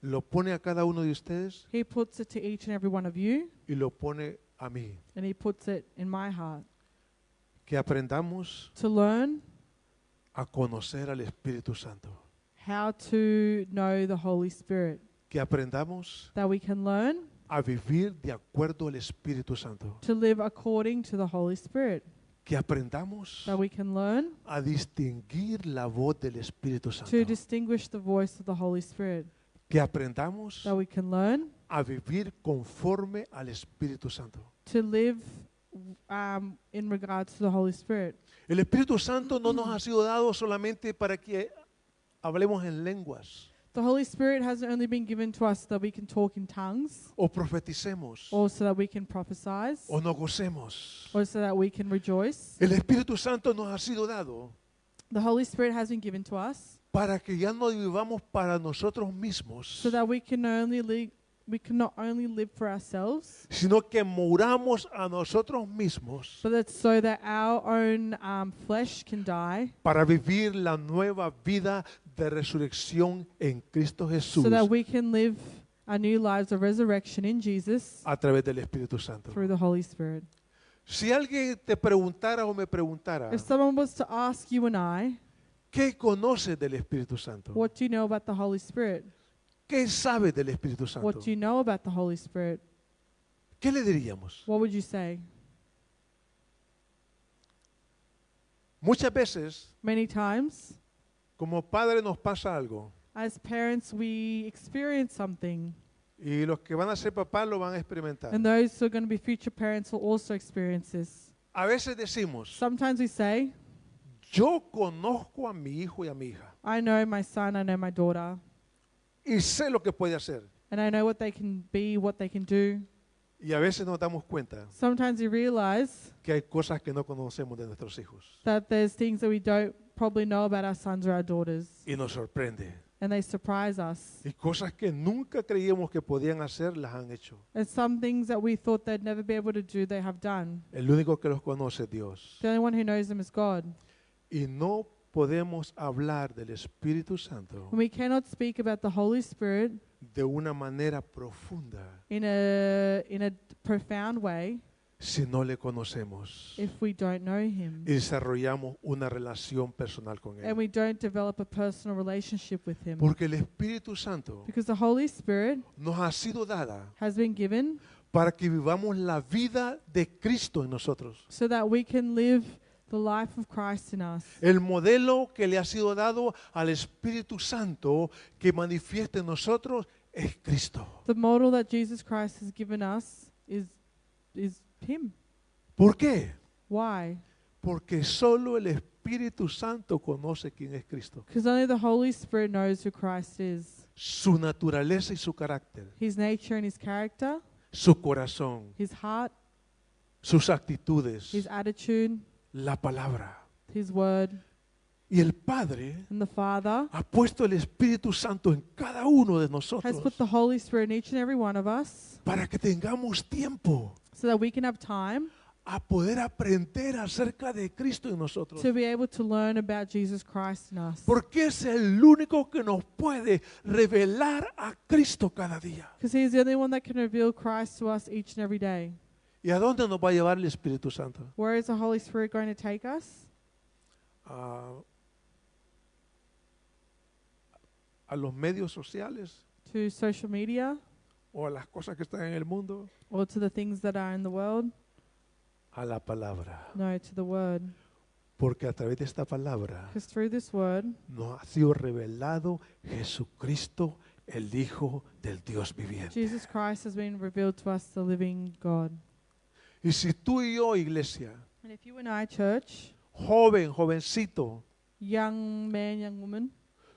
Lo pone a cada uno de ustedes He puts it to each and every one of you, y lo pone a mí. and He puts it in my heart. Que aprendamos To learn a conocer al Espíritu Santo. how to know the Holy Spirit, Que aprendamos that we can learn a vivir de acuerdo al Espíritu Santo. to live according to the Holy Spirit, Que aprendamos that we can learn a distinguir la voz del Espíritu Santo. to distinguish the voice of the Holy Spirit, Que aprendamos that we can learn a vivir conforme al Espíritu Santo. to live in regards to the Holy Spirit. El Espíritu Santo no nos ha sido dado solamente para que hablemos en lenguas The Holy Spirit hasn't only been given to us so that we can talk in tongues, o profeticemos or so that we can prophesize, o nos gocemos. or so that we can rejoice. El Espíritu Santo nos ha sido dado The Holy Spirit has been given to us para que ya no vivamos para nosotros mismos, so that we can not only live for ourselves, sino que moramos a nosotros mismos but that so that our own flesh can die, para vivir la nueva vida de resurrección en Cristo Jesús so that we can live our new lives of resurrection in Jesus a través del Espíritu Santo. through the Holy Spirit. Si alguien te preguntara o me preguntara, If someone was to ask you and I, ¿qué conoces del Espíritu Santo? what do you know about the Holy Spirit? ¿Qué sabes del Espíritu Santo? What do you know about the Holy Spirit? ¿Qué le diríamos? What would you say? Muchas veces, Many times, como padre nos pasa algo as parents, we experience something, y los que van a ser papás lo van a experimentar. and those who are going to be future parents will also experience this. A veces decimos, Sometimes we say, yo conozco a mi hijo y a mi hija I know my son, I know my daughter, y sé lo que puede hacer. and I know what they can be, what they can do. Y a veces nos damos cuenta sometimes we realize que hay cosas que no conocemos de nuestros hijos. that there's things that we don't probably know about our sons or our daughters, Y nos sorprende. and they surprise us. Y cosas que nunca creíamos que podían hacer, las han hecho. And some things that we thought they'd never be able to do, they have done. El único que los conoce es Dios. The only one who knows them is God. Y no podemos hablar del Espíritu Santo And we cannot speak about the Holy Spirit de una manera profunda in a profound way si no le conocemos if we don't know Him y desarrollamos una relación personal con and Él. we don't develop a personal relationship with Him. Porque el Espíritu Santo Because the Holy Spirit nos ha sido dada has been given para que vivamos la vida de Cristo en nosotros. so that we can live the life of Christ in us. El modelo que le ha sido dado al Espíritu Santo que manifiesta en nosotros es Cristo. The model that Jesus Christ has given us is Him. ¿Por qué? Why? Porque solo el Espíritu Santo conoce quién es Cristo, Because only the Holy Spirit knows who Christ is. su naturaleza y su carácter, His nature and His character, su corazón, His heart, sus actitudes, His attitude, la palabra. His word, Y el Padre and the Father ha puesto el Espíritu Santo en cada uno de has nosotros put the Holy Spirit in each and every one of us para que tengamos tiempo so that we can have time a poder aprender acerca de Cristo en nosotros. to be able to learn about Jesus Christ in us. Porque es el único que nos puede revelar a Cristo cada día. Because He is the only one that can reveal Christ to us each and every day. ¿Y a dónde nos va a llevar el Espíritu Santo? Where is the Holy Spirit going to take us? A los medios sociales To social media o a las cosas que están en el mundo, or to the things that are in the world? a la palabra. No, to the Word. Porque a través de esta palabra Because through this Word, nos ha sido revelado Jesucristo, el Hijo del Dios viviente. Jesus Christ has been revealed to us, the living God. Y si tú y yo, iglesia, And if you and I, church, joven, jovencito, young man, young woman,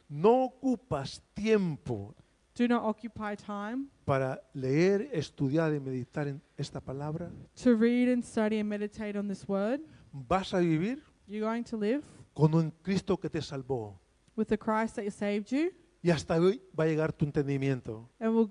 no ocupas tiempo do not occupy time para leer, estudiar y meditar en esta palabra, to read and study and meditate on this Word, vas a vivir you're going to live con un Cristo que te salvó. with the Christ that saved you, Y hasta hoy va a llegar tu entendimiento. and will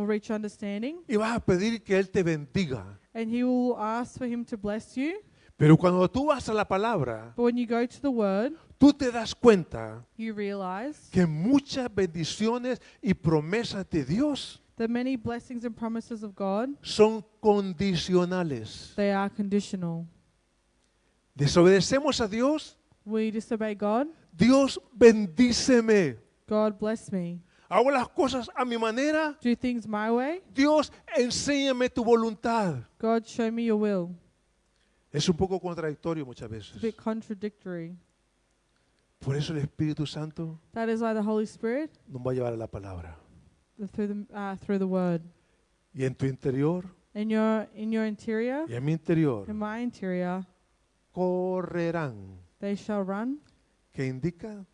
reach understanding, Y vas a pedir que Él te bendiga. and He will ask for Him to bless you. Pero cuando tú vas a la palabra, But when you go to the Word, tú te das cuenta you realize que muchas bendiciones y promesas de Dios that many blessings and promises of God, son condicionales. they are conditional. Desobedecemos a Dios, We disobey God, Dios bendíceme. God bless me. Hago las cosas a mi manera, Do things my way, Dios enséñame tu voluntad. God show me your will. Es un poco contradictorio muchas It's a veces. bit contradictory. Por eso el Espíritu Santo That is why the Holy Spirit, nos va a llevar a la palabra. through the Word, Y en tu interior in your interior, y en mi interior in my interior, correrán. they shall run. ¿Qué indica?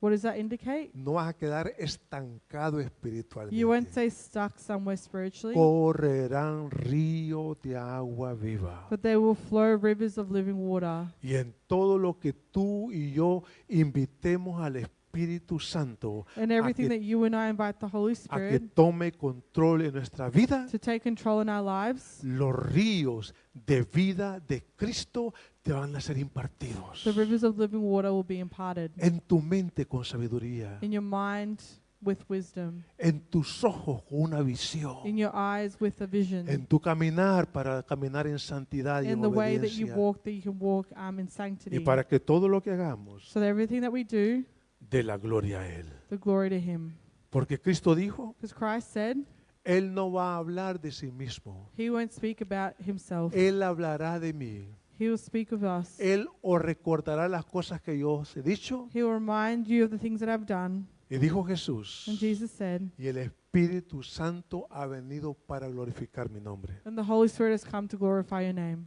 What does that indicate? No vas a quedar estancado You won't espiritualmente. stay stuck somewhere spiritually, Correrán ríos de agua viva. but they will flow rivers of living water. Y en todo lo que tú y yo invitemos al Espíritu Santo And everything que- that you and I invite the Holy a que Spirit tome control en nuestra vida, to take control in our lives, los ríos de vida de Cristo te van a ser impartidos. the rivers of living water will be imparted En tu mente con sabiduría, in your mind with wisdom, en tus ojos con una visión, in your eyes with a vision, en tu caminar para caminar en santidad y en in the way that you obediencia. walk, that you can walk in Y sanctity. para que todo lo que hagamos So that everything that we do, dé la gloria a Él. the glory to Him. Porque Cristo dijo, Because Christ said Él no va a hablar de sí mismo. He won't speak about Himself. Él hablará de mí. He will speak of us. Él os recordará las cosas que yo os he dicho. He will remind you of the things that I've done. Y dijo Jesús, And Jesus said, y el Espíritu Santo ha venido para glorificar mi nombre. and the Holy Spirit has come to glorify your name.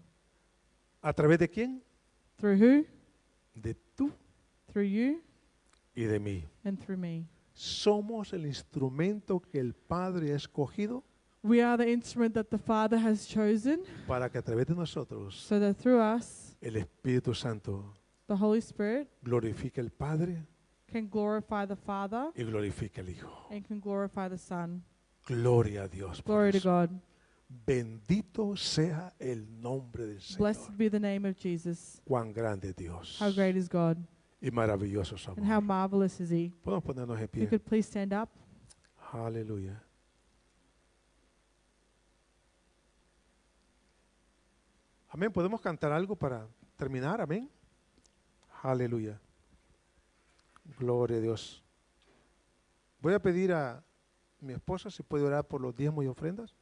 ¿A través de quién? Through who? De tú Through you y de mí. and through me. Somos el instrumento que el Padre ha escogido We are the instrument that the Father has chosen para que a través de nosotros so that through us, el Espíritu Santo the Holy Spirit glorifique al Padre can glorify the Father y glorifique al Hijo. and can glorify the Son. Gloria a Dios por Glory to eso. God. Bendito sea el nombre del Señor. Blessed be the name of Jesus. Cuán grande es Dios How great is God y maravilloso su and how amor. marvelous is He. Podemos ponernos en If you pie. could please stand up. Aleluya. Amén. ¿Podemos cantar algo para terminar? Amén. Aleluya. Gloria a Dios. Voy a pedir a mi esposa si puede orar por los diezmos y ofrendas.